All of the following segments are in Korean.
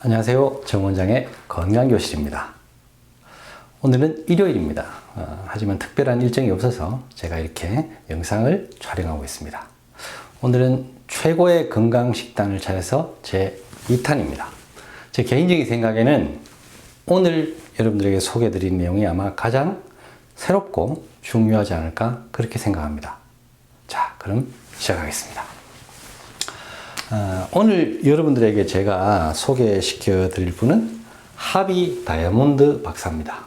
안녕하세요. 정원장의 건강교실입니다. 오늘은 일요일입니다. 하지만 특별한 일정이 없어서 제가 이렇게 영상을 촬영하고 있습니다. 오늘은 최고의 건강식단을 찾아서 제 2탄입니다. 제 개인적인 생각에는 오늘 여러분들에게 소개해드린 내용이 아마 가장 새롭고 중요하지 않을까 그렇게 생각합니다. 자, 그럼 시작하겠습니다. 오늘 여러분들에게 제가 소개시켜 드릴 분은 하비 다이아몬드 박사입니다.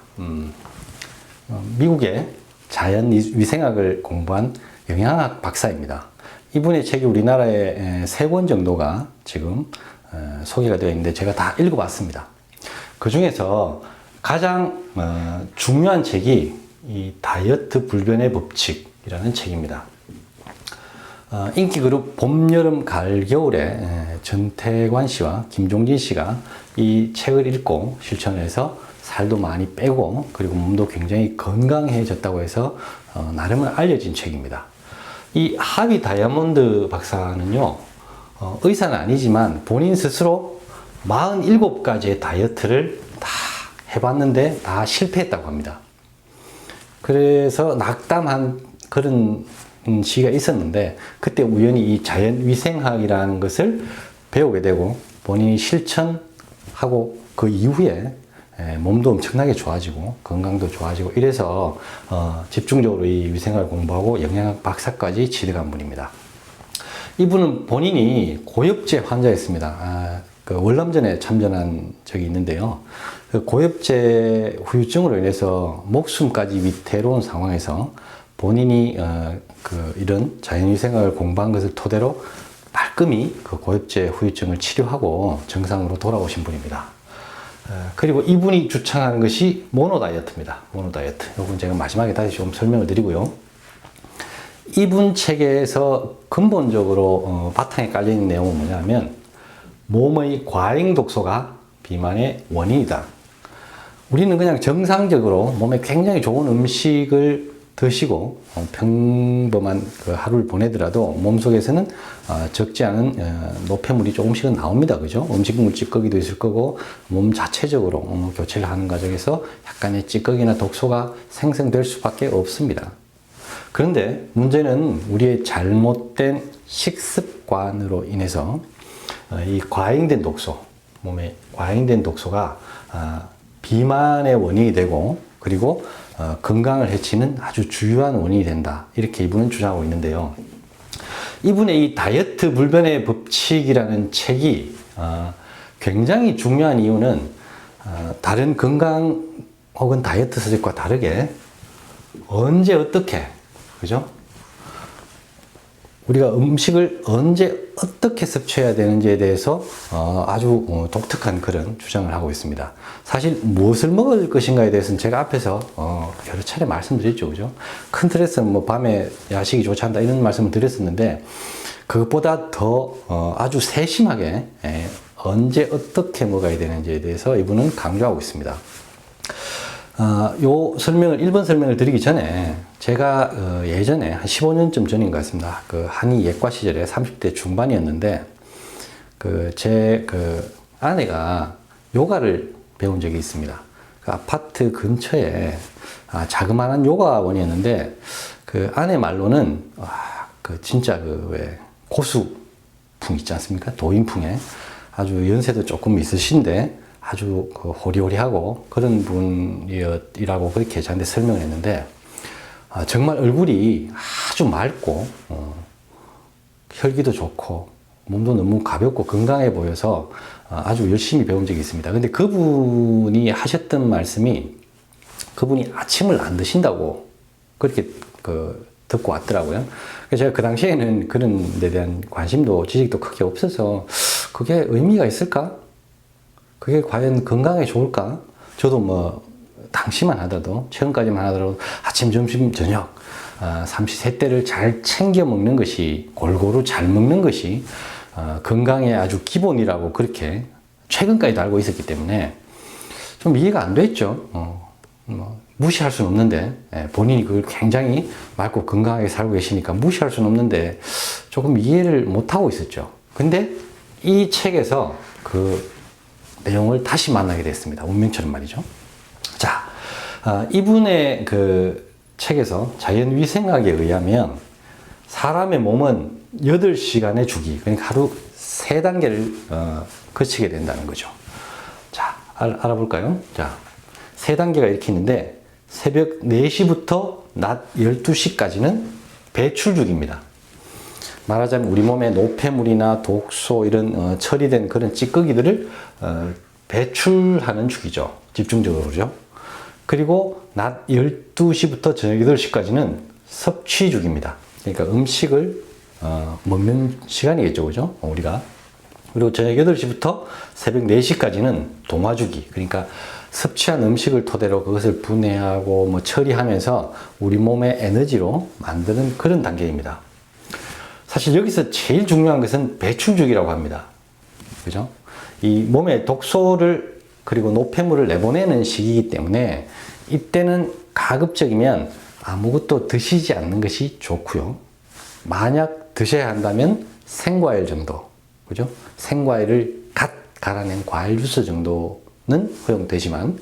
미국의 자연위생학을 공부한 영양학 박사입니다. 이분의 책이 우리나라에 3권 정도가 지금 소개가 되어 있는데 제가 다 읽어봤습니다. 그 중에서 가장 중요한 책이 이 다이어트 불변의 법칙이라는 책입니다. 인기 그룹 봄, 여름, 가을, 겨울에 전태관 씨와 김종진 씨가 이 책을 읽고 실천을 해서 살도 많이 빼고 그리고 몸도 굉장히 건강해졌다고 해서 나름은 알려진 책입니다. 이 하비 다이아몬드 박사는요, 의사는 아니지만 본인 스스로 47가지의 다이어트를 다 해봤는데 다 실패했다고 합니다. 그래서 낙담한 그런 시기가 있었는데 그때 우연히 이 자연위생학이라는 것을 배우게 되고 본인이 실천하고 그 이후에 몸도 엄청나게 좋아지고 건강도 좋아지고 이래서 집중적으로 이 위생학을 공부하고 영양학 박사까지 취득한 분입니다. 이분은 본인이 고엽제 환자였습니다. 그 월남전에 참전한 적이 있는데요. 그 고엽제 후유증으로 인해서 목숨까지 위태로운 상황에서 본인이 이런 자연위생학을 공부한 것을 토대로 말끔히 그 고엽제 후유증을 치료하고 정상으로 돌아오신 분입니다. 그리고 이분이 주창하는 것이 모노 다이어트입니다. 모노 다이어트. 이건 제가 마지막에 다시 좀 설명을 드리고요. 이분 책에서 근본적으로 바탕에 깔려있는 내용은 뭐냐면 몸의 과잉 독소가 비만의 원인이다. 우리는 그냥 정상적으로 몸에 굉장히 좋은 음식을 드시고 평범한 그 하루를 보내더라도 몸속에서는 적지 않은 노폐물이 조금씩은 나옵니다. 그죠? 음식물 찌꺼기도 있을 거고 몸 자체적으로 교체를 하는 과정에서 약간의 찌꺼기나 독소가 생성될 수밖에 없습니다. 그런데 문제는 우리의 잘못된 식습관으로 인해서 이 과잉된 독소, 몸에 과잉된 독소가 비만의 원인이 되고 그리고 건강을 해치는 아주 주요한 원인이 된다. 이렇게 이분은 주장하고 있는데요. 이분의 이 다이어트 불변의 법칙이라는 책이 굉장히 중요한 이유는 다른 건강 혹은 다이어트 서적과 다르게 언제 어떻게, 그죠? 우리가 음식을 언제 어떻게 섭취해야 되는지에 대해서 아주 독특한 그런 주장을 하고 있습니다. 사실 무엇을 먹을 것인가에 대해서는 제가 앞에서 여러 차례 말씀드렸죠. 그죠? 큰 틀에서는 뭐 밤에 야식이 좋지 않다 이런 말씀을 드렸었는데 그것보다 더 아주 세심하게 언제 어떻게 먹어야 되는지에 대해서 이분은 강조하고 있습니다. 요 설명을, 1번 설명을 드리기 전에 제가 예전에 한 15년쯤 전인 것 같습니다. 그 한의 예과 시절에 30대 중반이었는데 제 아내가 요가를 배운 적이 있습니다. 그 아파트 근처에 자그마한 요가원이었는데 그 아내 말로는 진짜 왜 고수풍 있지 않습니까? 도인풍에 아주 연세도 조금 있으신데 아주 호리호리하고 그런 분이라고 그렇게 저한테 설명을 했는데 정말 얼굴이 아주 맑고 혈기도 좋고 몸도 너무 가볍고 건강해 보여서 아주 열심히 배운 적이 있습니다. 근데 그분이 하셨던 말씀이 그분이 아침을 안 드신다고 그렇게 듣고 왔더라고요. 그래서 제가 그 당시에는 그런 데 대한 관심도 지식도 크게 없어서 그게 의미가 있을까? 그게 과연 건강에 좋을까? 저도 뭐 당시만 하더라도 최근까지만 하더라도 아침, 점심, 저녁 삼시세끼를 잘 챙겨 먹는 것이 골고루 잘 먹는 것이 건강의 아주 기본이라고 그렇게 최근까지도 알고 있었기 때문에 좀 이해가 안 됐죠. 무시할 수는 없는데 본인이 그걸 굉장히 맑고 건강하게 살고 계시니까 무시할 수는 없는데 조금 이해를 못 하고 있었죠. 근데 이 책에서 내용을 다시 만나게 됐습니다. 운명처럼 말이죠. 자, 이분의 그 책에서 자연위생학에 의하면 사람의 몸은 8시간의 주기, 그러니까 하루 3단계를 거치게 된다는 거죠. 자, 알아볼까요? 자, 3단계가 이렇게 있는데 새벽 4시부터 낮 12시까지는 배출주기입니다. 말하자면 우리 몸에 노폐물이나 독소 이런 처리된 그런 찌꺼기들을 배출하는 주기죠. 집중적으로죠. 그리고 낮 12시부터 저녁 8시까지는 섭취 주기입니다. 그러니까 음식을 먹는 시간이겠죠. 그죠? 우리가. 그리고 저녁 8시부터 새벽 4시까지는 동화 주기. 그러니까 섭취한 음식을 토대로 그것을 분해하고 뭐 처리하면서 우리 몸의 에너지로 만드는 그런 단계입니다. 사실 여기서 제일 중요한 것은 배출주기라고 합니다. 그죠? 이 몸에 독소를 그리고 노폐물을 내보내는 시기이기 때문에 이때는 가급적이면 아무것도 드시지 않는 것이 좋고요. 만약 드셔야 한다면 생과일 정도, 그죠? 생과일을 갓 갈아낸 과일 주스 정도는 허용되지만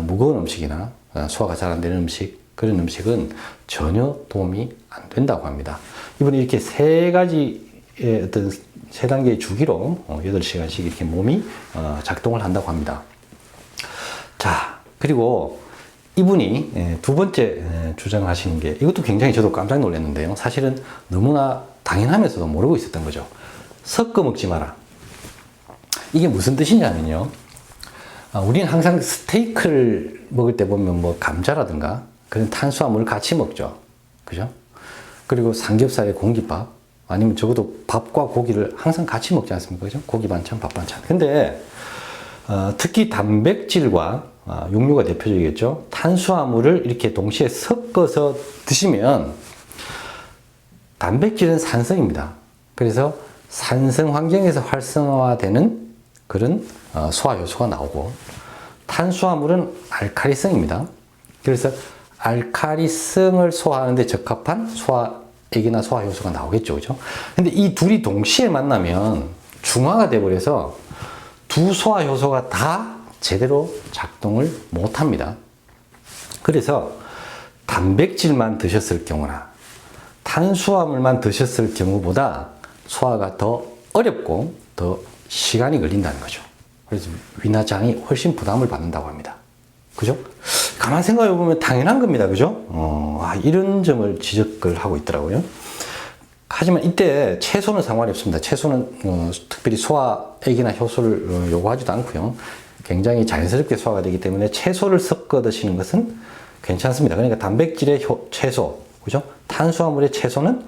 무거운 음식이나 소화가 잘 안 되는 음식, 그런 음식은 전혀 도움이 안 된다고 합니다. 이분이 이렇게 3가지의 어떤 3단계의 주기로 8시간씩 이렇게 몸이 작동을 한다고 합니다. 자, 그리고 이분이 두 번째 주장을 하시는 게 이것도 굉장히 저도 깜짝 놀랐는데요. 사실은 너무나 당연하면서도 모르고 있었던 거죠. 섞어 먹지 마라. 이게 무슨 뜻이냐면요. 우리는 항상 스테이크를 먹을 때 보면 뭐 감자라든가 그런 탄수화물을 같이 먹죠. 그죠? 그리고 삼겹살에 공깃밥, 아니면 적어도 밥과 고기를 항상 같이 먹지 않습니까? 그죠? 고기 반찬, 밥 반찬. 근데, 특히 단백질과 육류가 대표적이겠죠? 탄수화물을 이렇게 동시에 섞어서 드시면, 단백질은 산성입니다. 그래서 산성 환경에서 활성화되는 그런 소화 효소가 나오고, 탄수화물은 알칼리성입니다. 그래서 알칼리성을 소화하는데 적합한 소화액이나 소화 효소가 나오겠죠. 그죠? 근데 이 둘이 동시에 만나면 중화가 돼버려서 두 소화 효소가 다 제대로 작동을 못 합니다. 그래서 단백질만 드셨을 경우나 탄수화물만 드셨을 경우보다 소화가 더 어렵고 더 시간이 걸린다는 거죠. 그래서 위나장이 훨씬 부담을 받는다고 합니다. 그죠? 가만 생각해 보면 당연한 겁니다. 그죠? 이런 점을 지적을 하고 있더라고요. 하지만 이때 채소는 상관이 없습니다. 채소는 특별히 소화액이나 효소를 요구하지도 않고요. 굉장히 자연스럽게 소화가 되기 때문에 채소를 섞어 드시는 것은 괜찮습니다. 그러니까 단백질의 채소, 그죠? 탄수화물의 채소는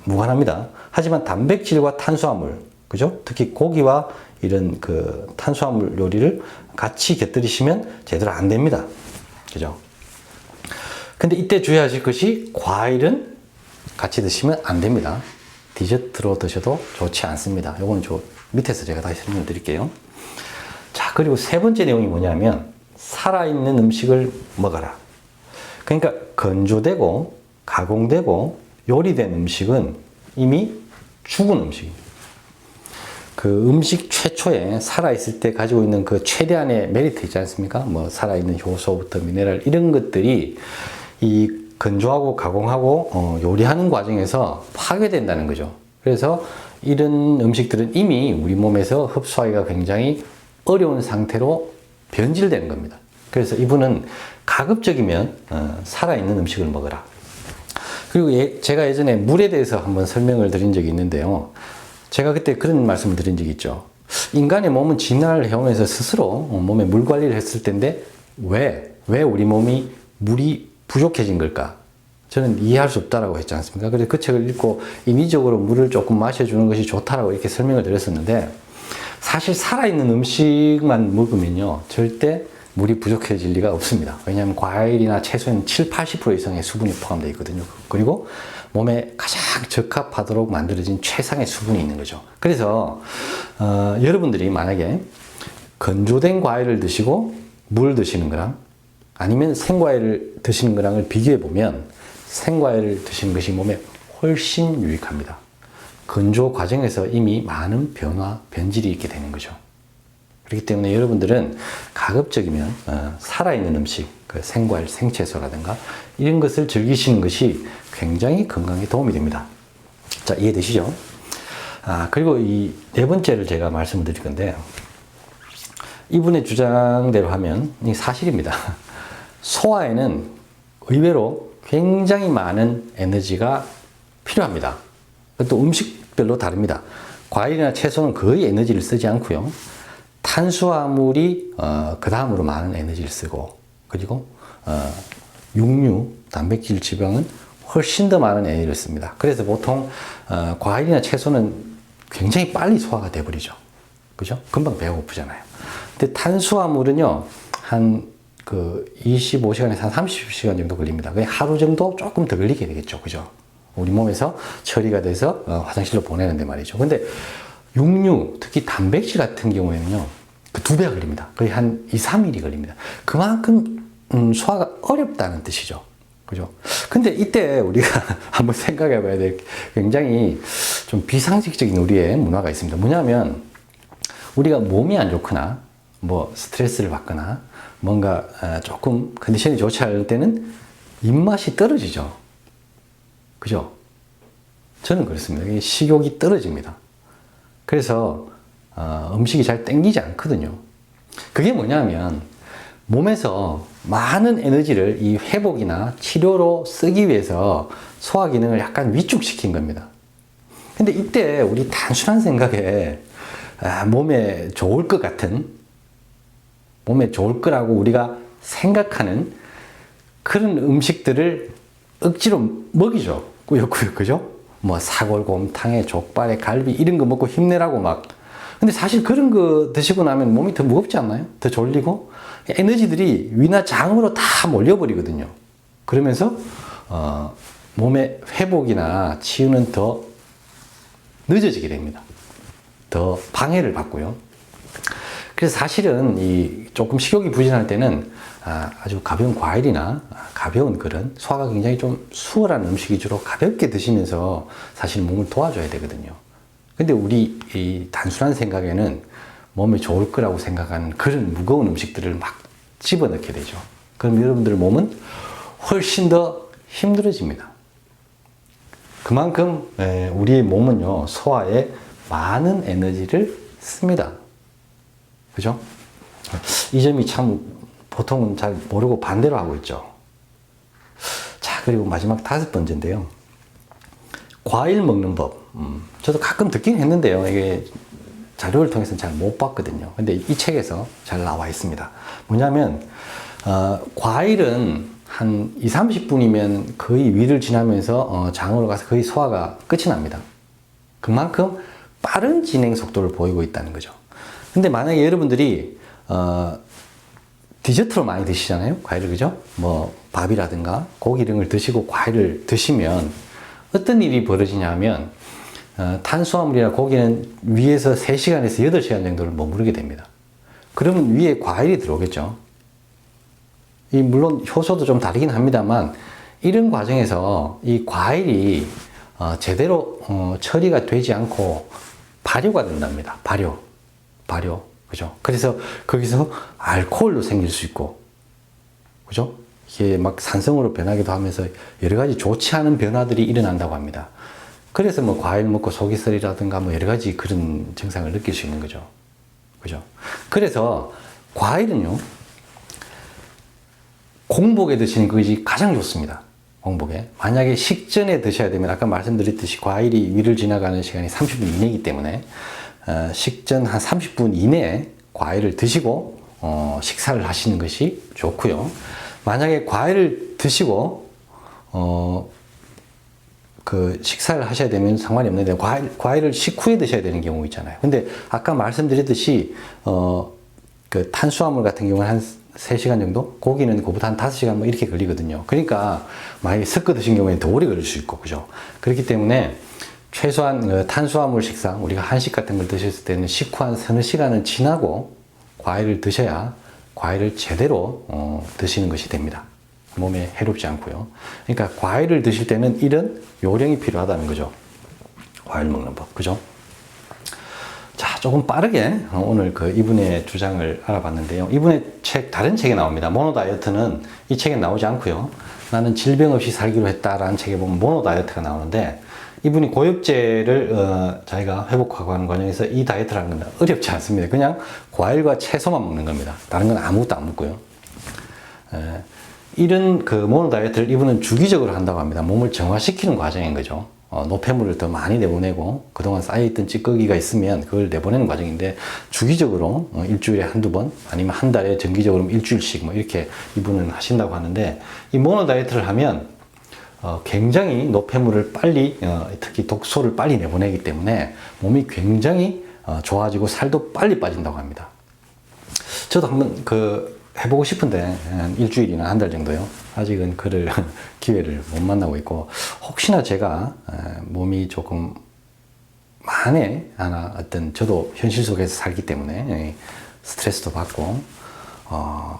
무관합니다. 하지만 단백질과 탄수화물, 그죠? 특히 고기와 이런 그 탄수화물 요리를 같이 곁들이시면 제대로 안 됩니다. 그죠? 근데 이때 주의하실 것이 과일은 같이 드시면 안 됩니다. 디저트로 드셔도 좋지 않습니다. 요건 저 밑에서 제가 다시 설명을 드릴게요. 자, 그리고 세 번째 내용이 뭐냐면 살아있는 음식을 먹어라. 그러니까 건조되고 가공되고 요리된 음식은 이미 죽은 음식입니다. 그 음식 최초에 살아있을 때 가지고 있는 그 최대한의 메리트 있지 않습니까? 뭐 살아있는 효소부터 미네랄 이런 것들이 이 건조하고 가공하고 요리하는 과정에서 파괴된다는 거죠. 그래서 이런 음식들은 이미 우리 몸에서 흡수하기가 굉장히 어려운 상태로 변질되는 겁니다. 그래서 이분은 가급적이면 살아있는 음식을 먹어라. 그리고 제가 예전에 물에 대해서 한번 설명을 드린 적이 있는데요. 제가 그때 그런 말씀을 드린 적이 있죠. 인간의 몸은 진화를 해오면서 스스로 몸에 물 관리를 했을 텐데 왜 우리 몸이 물이 부족해진 걸까? 저는 이해할 수 없다라고 했지 않습니까? 그래서 그 책을 읽고 인위적으로 물을 조금 마셔주는 것이 좋다라고 이렇게 설명을 드렸었는데 사실 살아있는 음식만 먹으면요. 절대 물이 부족해질 리가 없습니다. 왜냐하면 과일이나 채소에는 70~80% 이상의 수분이 포함되어 있거든요. 그리고 몸에 가장 적합하도록 만들어진 최상의 수분이 있는 거죠. 그래서 여러분들이 만약에 건조된 과일을 드시고 물 드시는 거랑 아니면 생과일을 드시는 거랑을 비교해 보면 생과일을 드시는 것이 몸에 훨씬 유익합니다. 건조 과정에서 이미 많은 변화, 변질이 있게 되는 거죠. 그렇기 때문에 여러분들은 가급적이면 살아있는 음식, 그 생과일, 생채소라든가 이런 것을 즐기시는 것이 굉장히 건강에 도움이 됩니다. 자, 이해되시죠? 그리고 이 네 번째를 제가 말씀을 드릴 건데, 이분의 주장대로 하면 이 사실입니다. 소화에는 의외로 굉장히 많은 에너지가 필요합니다. 또 음식별로 다릅니다. 과일이나 채소는 거의 에너지를 쓰지 않고요. 탄수화물이 그 다음으로 많은 에너지를 쓰고, 그리고 육류, 단백질, 지방은 훨씬 더 많은 에너지를 씁니다. 그래서 보통 과일이나 채소는 굉장히 빨리 소화가 돼버리죠. 그죠? 금방 배가 고프잖아요. 근데 탄수화물은요, 한 25시간에서 한 30시간 정도 걸립니다. 그냥 하루 정도 조금 더 걸리게 되겠죠. 그죠? 우리 몸에서 처리가 돼서 화장실로 보내는데 말이죠. 근데 육류, 특히 단백질 같은 경우에는요, 그 2배가 걸립니다. 거의 한 2, 3일이 걸립니다. 그만큼 소화가 어렵다는 뜻이죠. 그죠? 근데 이때 우리가 한번 생각해 봐야 될 굉장히 좀 비상식적인 우리의 문화가 있습니다. 뭐냐면, 우리가 몸이 안 좋거나, 뭐 스트레스를 받거나, 뭔가 조금 컨디션이 좋지 않을 때는 입맛이 떨어지죠. 그죠? 저는 그렇습니다. 식욕이 떨어집니다. 그래서 음식이 잘 땡기지 않거든요. 그게 뭐냐면, 몸에서 많은 에너지를 이 회복이나 치료로 쓰기 위해서 소화 기능을 약간 위축시킨 겁니다. 근데 이때 우리 단순한 생각에 몸에 좋을 것 같은, 몸에 좋을 거라고 우리가 생각하는 그런 음식들을 억지로 먹이죠. 꾸역꾸역, 그죠? 뭐 사골곰탕에 족발에 갈비 이런 거 먹고 힘내라고 막. 근데 사실 그런 거 드시고 나면 몸이 더 무겁지 않나요? 더 졸리고 에너지들이 위나 장으로 다 몰려버리거든요. 그러면서 몸의 회복이나 치유는 더 늦어지게 됩니다. 더 방해를 받고요. 그래서 사실은 이 조금 식욕이 부진할 때는 아주 가벼운 과일이나 가벼운 그런 소화가 굉장히 좀 수월한 음식 위주로 가볍게 드시면서 사실 몸을 도와줘야 되거든요. 근데 우리 이 단순한 생각에는 몸에 좋을 거라고 생각하는 그런 무거운 음식들을 막 집어넣게 되죠. 그럼 여러분들 몸은 훨씬 더 힘들어집니다. 그만큼 우리의 몸은요, 소화에 많은 에너지를 씁니다. 그죠? 이 점이 참 보통은 잘 모르고 반대로 하고 있죠. 자, 그리고 마지막 5번째인데요. 과일 먹는 법. 저도 가끔 듣긴 했는데요. 이게 자료를 통해서는 잘 못 봤거든요. 근데 이 책에서 잘 나와 있습니다. 뭐냐면, 과일은 한 2, 30분이면 거의 위를 지나면서 장으로 가서 거의 소화가 끝이 납니다. 그만큼 빠른 진행 속도를 보이고 있다는 거죠. 근데 만약에 여러분들이 디저트로 많이 드시잖아요, 과일을. 그죠? 뭐 밥이라든가 고기 이런 걸 드시고 과일을 드시면 어떤 일이 벌어지냐면 탄수화물이나 고기는 위에서 3시간에서 8시간 정도를 머무르게 됩니다. 그러면 위에 과일이 들어오겠죠. 물론 효소도 좀 다르긴 합니다만 이런 과정에서 이 과일이 제대로 처리가 되지 않고 발효가 된답니다. 발효. 그죠? 그래서 거기서 알코올도 생길 수 있고, 그죠? 이게 막 산성으로 변하기도 하면서 여러 가지 좋지 않은 변화들이 일어난다고 합니다. 그래서 뭐 과일 먹고 속이 쓰리라든가 뭐 여러 가지 그런 증상을 느낄 수 있는 거죠. 그죠? 그래서 과일은요, 공복에 드시는 것이 가장 좋습니다. 공복에. 만약에 식전에 드셔야 되면 아까 말씀드렸듯이 과일이 위를 지나가는 시간이 30분 이내이기 때문에 식전 한 30분 이내에 과일을 드시고 식사를 하시는 것이 좋고요. 만약에 과일을 드시고 식사를 하셔야 되면 상관이 없는데 과일을 식후에 드셔야 되는 경우 있잖아요. 근데 아까 말씀드렸듯이 그 탄수화물 같은 경우는 한 3시간 정도? 고기는 그보다 한 5시간 뭐 이렇게 걸리거든요. 그러니까 만약에 섞어 드신 경우에는 더 오래 걸릴 수 있고, 그죠? 그렇기 때문에 최소한 탄수화물 식사, 우리가 한식 같은 걸 드셨을 때는 식후 한 서너 시간은 지나고 과일을 드셔야 과일을 제대로 드시는 것이 됩니다. 몸에 해롭지 않고요. 그러니까 과일을 드실 때는 이런 요령이 필요하다는 거죠. 과일 먹는 법, 그죠? 자, 조금 빠르게 오늘 이분의 주장을 알아봤는데요. 이분의 다른 책에 나옵니다. 모노 다이어트는 이 책에 나오지 않고요. 나는 질병 없이 살기로 했다라는 책에 보면 모노 다이어트가 나오는데, 이분이 고엽제를 자기가 회복하고 하는 과정에서 이 다이어트라는 건 어렵지 않습니다. 그냥 과일과 채소만 먹는 겁니다. 다른 건 아무것도 안 먹고요. 이런 모노 다이어트를 이분은 주기적으로 한다고 합니다. 몸을 정화시키는 과정인 거죠. 노폐물을 더 많이 내보내고 그동안 쌓여있던 찌꺼기가 있으면 그걸 내보내는 과정인데, 주기적으로 일주일에 한두 번 아니면 한 달에 정기적으로 일주일씩 뭐 이렇게 이분은 하신다고 하는데, 이 모노 다이어트를 하면 굉장히 노폐물을 빨리 특히 독소를 빨리 내보내기 때문에 몸이 굉장히 좋아지고 살도 빨리 빠진다고 합니다. 저도 한번 해보고 싶은데 일주일이나 한 달 정도요. 아직은 그럴 기회를 못 만나고 있고, 혹시나 제가 몸이 조금 만에 하나 저도 현실 속에서 살기 때문에 스트레스도 받고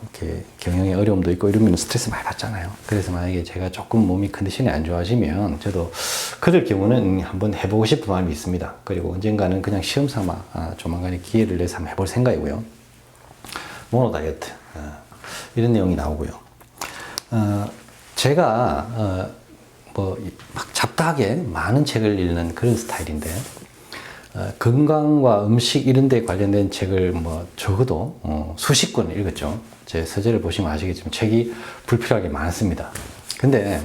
이렇게 경영에 어려움도 있고 이러면 스트레스 많이 받잖아요. 그래서 만약에 제가 조금 몸이 컨디션이 안 좋아지면 저도 그럴 경우는 한번 해보고 싶은 마음이 있습니다. 그리고 언젠가는 그냥 시험 삼아 조만간에 기회를 내서 한번 해볼 생각이고요. 모노 다이어트 이런 내용이 나오고요. 제가 막 잡다하게 많은 책을 읽는 그런 스타일인데, 건강과 음식 이런 데 관련된 책을 적어도 수십 권을 읽었죠. 제 서재를 보시면 아시겠지만 책이 불필요하게 많습니다. 근데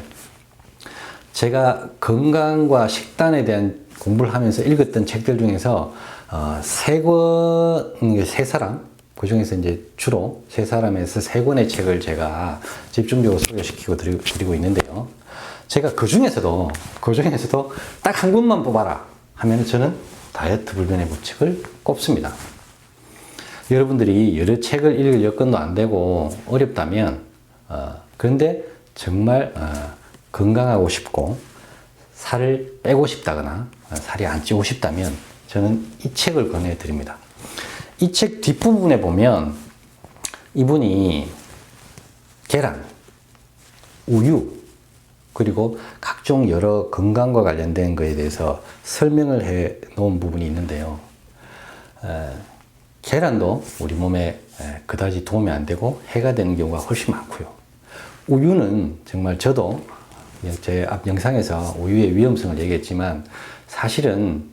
제가 건강과 식단에 대한 공부를 하면서 읽었던 책들 중에서 세 사람, 그 중에서 이제 주로 세 사람에서 세 권의 책을 제가 집중적으로 소개시키고 드리고 있는데요. 제가 그 중에서도 딱 한 권만 뽑아라 하면 저는 다이어트 불변의 법칙을 꼽습니다. 여러분들이 여러 책을 읽을 여건도 안 되고 어렵다면, 그런데 정말 건강하고 싶고 살을 빼고 싶다거나 살이 안 찌고 싶다면 저는 이 책을 권해드립니다. 이 책 뒷부분에 보면 이분이 계란, 우유, 그리고 각종 여러 건강과 관련된 것에 대해서 설명을 해 놓은 부분이 있는데요. 계란도 우리 몸에 그다지 도움이 안 되고 해가 되는 경우가 훨씬 많고요. 우유는 정말 저도 제 앞 영상에서 우유의 위험성을 얘기했지만, 사실은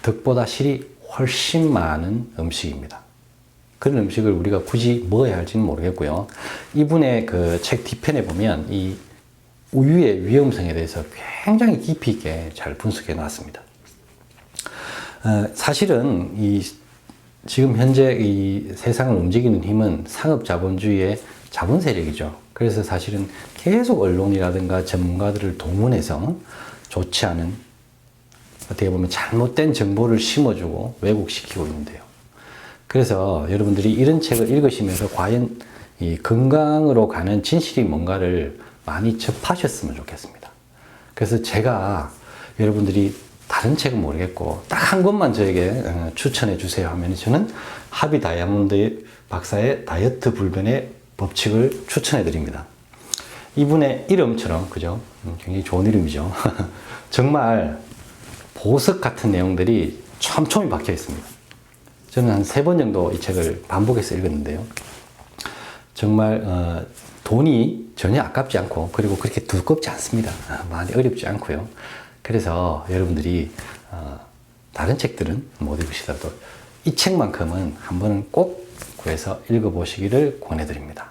덕보다 실이 훨씬 많은 음식입니다. 그런 음식을 우리가 굳이 먹어야 할지는 모르겠고요. 이분의 책 뒤편에 보면 이 우유의 위험성에 대해서 굉장히 깊이 있게 잘 분석해 놨습니다. 사실은 지금 현재 이 세상을 움직이는 힘은 상업 자본주의의 자본 세력이죠. 그래서 사실은 계속 언론이라든가 전문가들을 동원해서 좋지 않은, 어떻게 보면 잘못된 정보를 심어주고 왜곡시키고 있는데요. 그래서 여러분들이 이런 책을 읽으시면서 과연 이 건강으로 가는 진실이 뭔가를 많이 접하셨으면 좋겠습니다. 그래서 제가 여러분들이 다른 책은 모르겠고 딱 한 권만 저에게 추천해 주세요 하면 저는 하비 다이아몬드 박사의 다이어트 불변의 법칙을 추천해 드립니다. 이분의 이름처럼, 그죠? 굉장히 좋은 이름이죠. 정말 보석 같은 내용들이 촘촘히 박혀 있습니다. 저는 한 3번 정도 이 책을 반복해서 읽었는데요. 정말 돈이 전혀 아깝지 않고, 그리고 그렇게 두껍지 않습니다. 많이 어렵지 않고요. 그래서 여러분들이 다른 책들은 못 읽으시더라도 이 책만큼은 한 번은 꼭 구해서 읽어보시기를 권해드립니다.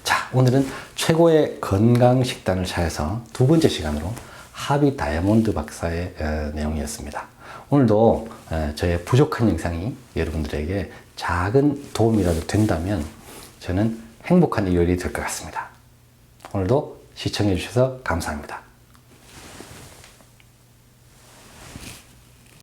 자, 오늘은 최고의 건강 식단을 찾아서 두 번째 시간으로 하비 다이아몬드 박사의 내용이었습니다. 오늘도 저의 부족한 영상이 여러분들에게 작은 도움이라도 된다면 저는 행복한 일요일이 될 것 같습니다. 오늘도 시청해 주셔서 감사합니다.